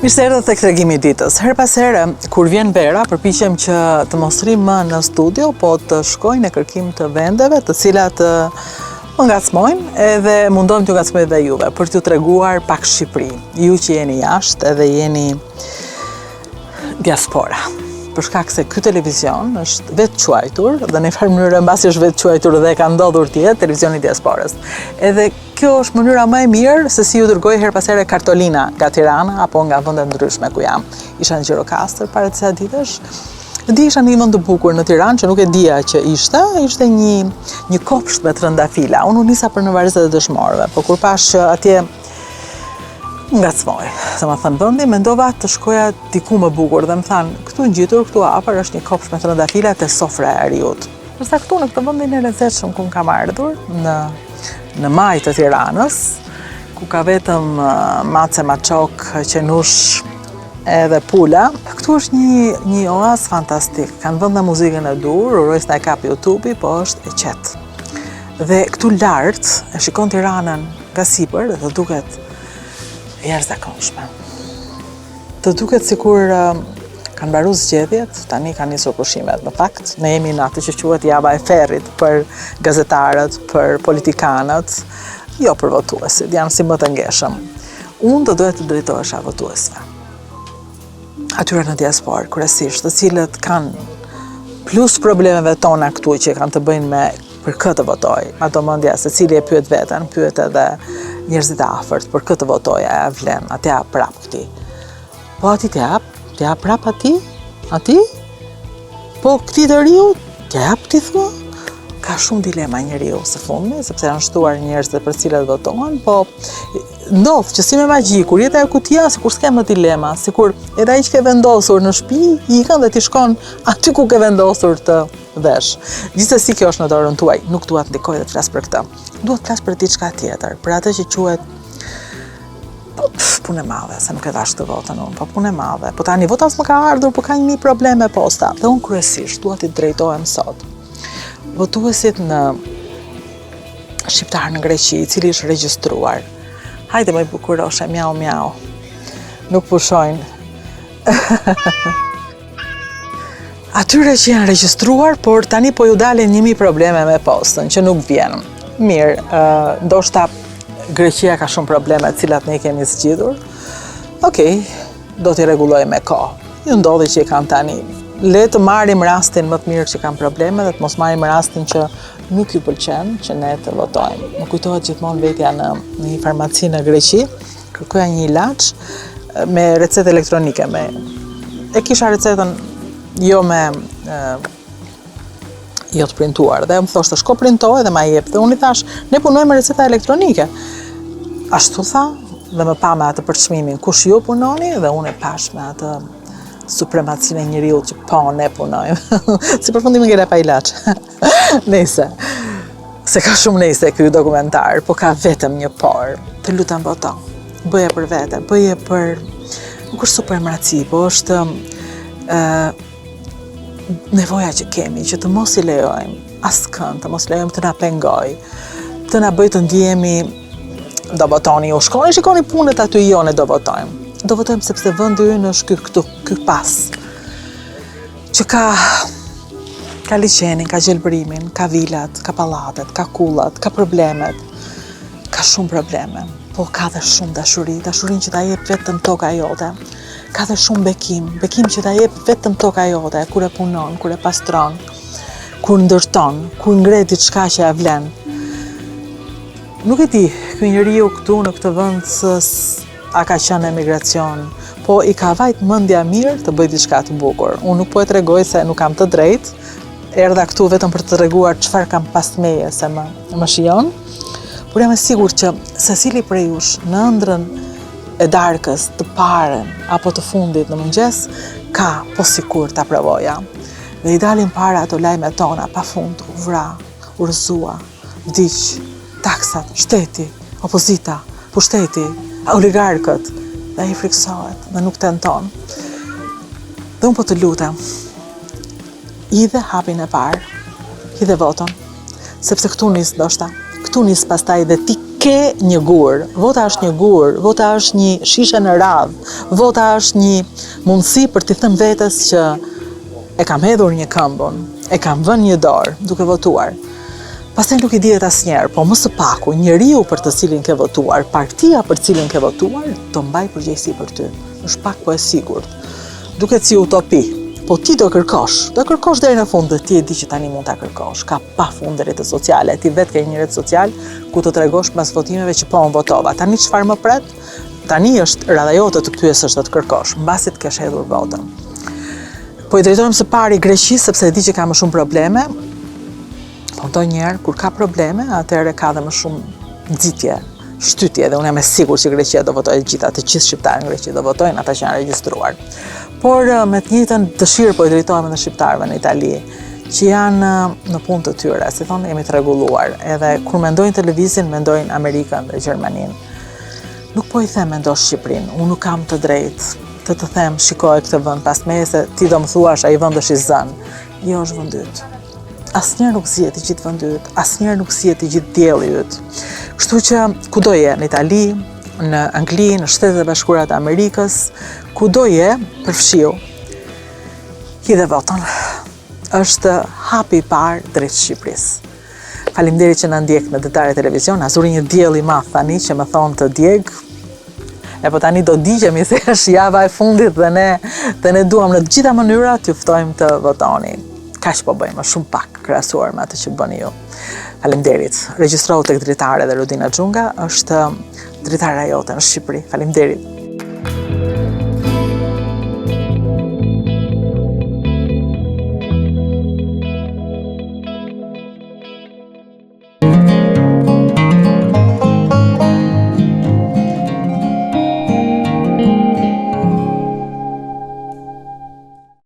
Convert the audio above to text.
Mirë erdhët tek tregimi i ditës. Her pas here, kur vjen vera, përpiqem që të mos rri më në studio, po të shkoj në kërkim të vendeve, të cilat më ngacmojnë, edhe mundohem t'ju ngacmoj dhe juve, për t'ju treguar pak Shqipëri. Ju që jeni jashtë edhe jeni diaspora. Për shkak se ky televizion është vetë quajtur, dhe në farë mënyrë mbasi është vetë quajtur dhe ka ndodhur të jetë televizioni i diasporës. Edhe kjo është mënyra më e mirë se si ju dërgoj her pas here kartolina nga Tirana apo nga vende ndryshme ku jam. Isha në Gjirokastër para disa ditësh. Di isha në një vend të bukur në Tiranë që nuk e dija që ishte një kopsht me trëndafila. Unë u nisa për në varëzat e dëshmorëve, po kur pash që atje ngacmoj. Se më thënë vendi, mendova të shkoja diku më bukur dhe më thanë, këtu ngjitur, këtu afër është një kopsht me trëndafila te sofra e Ariut. Përsa këtu në këtë vendin e lezetshëm ku kam ardhur, në maj të Tiranës, ku ka vetëm mace, maçok, qenush edhe pula. Këtu është një oaz fantastik. Kanë vënë muzikën e dur, urojës na e kap YouTube-i, po është e qetë. Dhe këtu lart e shikon Tiranën nga sipër dhe duket jashtëzakonshme. Të duket sikur kanë mbaruar zgjedhjet, tani kanë nisur pushimet. Në fakt, ne jemi në atë që quhet java e ferrit për gazetarët, për politikanët, jo për votuesit, janë si më të ngeshëm. Unë do doja të drejtohesha votuesve. Atyre në diasporë, kryesisht, të cilët kanë plus problemeve tona këtu që kanë të bëjnë me për këtë votoj. Ato mendja se cili e pyet veten, pyet edhe njerëzit e afërt, për këtë votoj, a vlen, a t'ja prap këti. Po ati t'ja prap ati? Po këti të riu, t'ja këti thua? Ka shumë dilema njeriu së fundmi, sepse janë shtuar njerëz për cilat votohen, po ndodh që si me magji, kur jeta e kutia, sikur s'ke më dilema, sikur edhe ai që ke vendosur në shtëpi, ikën dhe ti shkon aty ku ke vendosur të vesh. Gjithsesi kjo është në dorën tuaj, nuk dua të ndikoj dhe të flas për këtë. Dua të flas për diçka tjetër, për atë që quhet punë e madhe, se nuk e dash të votën unë, po punë e madhe. Po tani vota s'më ka ardhur, po ka një probleme posta. Dhe unë kryesisht dua t'i drejtohem sot votuesit në shqiptar në Greqi, i cili është regjistruar. Hajde më bukuroshe, mjau mjau. Nuk pushojnë. Atyre që janë regjistruar, por tani po ju dalin 1000 probleme me postën, që nuk vjen. Mirë, ndoshta Greqia ka shumë probleme, të cilat ne kemi zgjidhur. Okej, do t'i rregulloj me kohë. Ju ndodhi që i kanë tani. Le të marrim rastin më të mirë që kanë probleme dhe të mos marrim rastin që nuk ju pëlqen që ne të votojmë. Më kujtohet gjithmonë vetja në një farmaci në Greqi, kërkoja një ilaç me recetë elektronike. E kisha recetën jo jo të printuar dhe më thoshte shko printoj dhe ma jep. Dhe unë i thash, ne punojmë me receta elektronike. Ashtu tha dhe më pa me atë përçmimin kush ju punoni dhe unë e pash me atë supremacinë e njeriut që po ne punojmë. Si përfundim ngela pa ilaç. Nëse. Se ka shumë nëse ky dokumentar, po ka vetëm një por. Të lutem voto. Bëje për vete, bëje për nuk është supremaci, po është nevoja që kemi, që të mos i lejojmë askënd, të mos lejojmë të na pengoj, të na bëj të ndjehemi do votoni, u shkoni, shikoni punët aty jo ne do votojmë. Do votojmë sepse vendi ynë është ky pas, që ka liçenin, ka gjelbërimin, ka vilat, ka pallatet, ka kullat, ka problemet, ka shumë probleme, po ka dhe shumë dashuri, dashurin që ta jep vetëm toka jote, ka dhe shumë bekim që ta jep vetëm toka jote, kur e punon, kur e pastron, kur ndërton, kur ngre diçka që e vlen. Nuk e di, ky njeriu këtu në këtë vend a ka qenë emigracion, po i ka vajt mendja mirë të bëj diçka të bukur. Unë nuk po e tregoj se nuk kam të drejtë, erdha këtu vetëm për të treguar çfarë kam pas meje se më shijon, por jam e sigurt që secili prej jush në ëndrrën e darkës, të parën apo të fundit në mëngjes, ka po sikur ta provoja. Dhe i dalin para ato lajmet tona pafund, u vra, u rrëzua, vdiq, taksat, shteti, opozita, pushteti, oligarkët, dhe i friksohet dhe nuk tenton. Dhe unë po të lutem, hidhe hapin e parë, hidhe voton, sepse këtu nis ndoshta, këtu nis pastaj dhe ti ke një gur, vota është një gur, vota është një shishe në radhë, vota është një mundësi për t'i thënë vetes që e kam hedhur një këmbën, e kam vënë një dorë duke votuar. Pastaj nuk i dihet asnjëherë, po më së paku, njeriu për të cilin ke votuar, partia për cilin ke votuar, do mbaj përgjegjësi për ty. Është pak po e sigurt. Duket si utopi, po ti do kërkosh deri në fund dhe ti e di që tani mund ta kërkosh. Ka pafund rrjete sociale, ti vetë ke një rrjet social ku të tregosh pas votimeve që po unë votova. Tani çfarë më pret? Tani është radha jote të pyesësh dhe të kërkosh, mbasi të kesh hedhur votën. Po i drejtohem së pari Greqisë sepse e di që ka më shumë probleme. Po ndonjëherë kur ka probleme, atëherë ka dhe më shumë nxitje, shtytje, dhe unë jam e sigurt që Greqia do votojë të gjithë shqiptarët në Greqi do votojnë, ata që janë regjistruar. Por me të njëjtën dëshirë po i drejtohem edhe shqiptarëve në Itali, që janë në punë të tyre, si thonë jemi të rregulluar, edhe kur mendojnë televizin, mendojnë Amerikën dhe Gjermaninë. Nuk po i them mendosh Shqipërinë, unë nuk kam të drejtë të them shikoj këtë vend pas meje se ti do më thuash ai vend është i zënë. Jo, është vend yt. Asnjëherë nuk zihet i gjithë vendi yt, asnjëherë nuk zihet i gjithë dielli yt. Kështu që kudo je, në Itali, në Angli, në Shtetet e Bashkuara të Amerikës, kudo je, përfshiu, hidhe votën. Është hapi i parë drejt Shqipërisë. Faleminderit që na ndjek në Detare Televizion, na zuri një diell i madh tani që më thon të djeg. E po tani do digjemi se është java e fundit dhe ne duam në të gjitha mënyrat t'ju ftojmë të votoni. Kaq po bëjmë, shumë pak krahasuar me atë që bëni ju. Faleminderit. Regjistrohu tek Dritare dhe Rudina Xhunga, është dritara jote në Shqipëri. Faleminderit.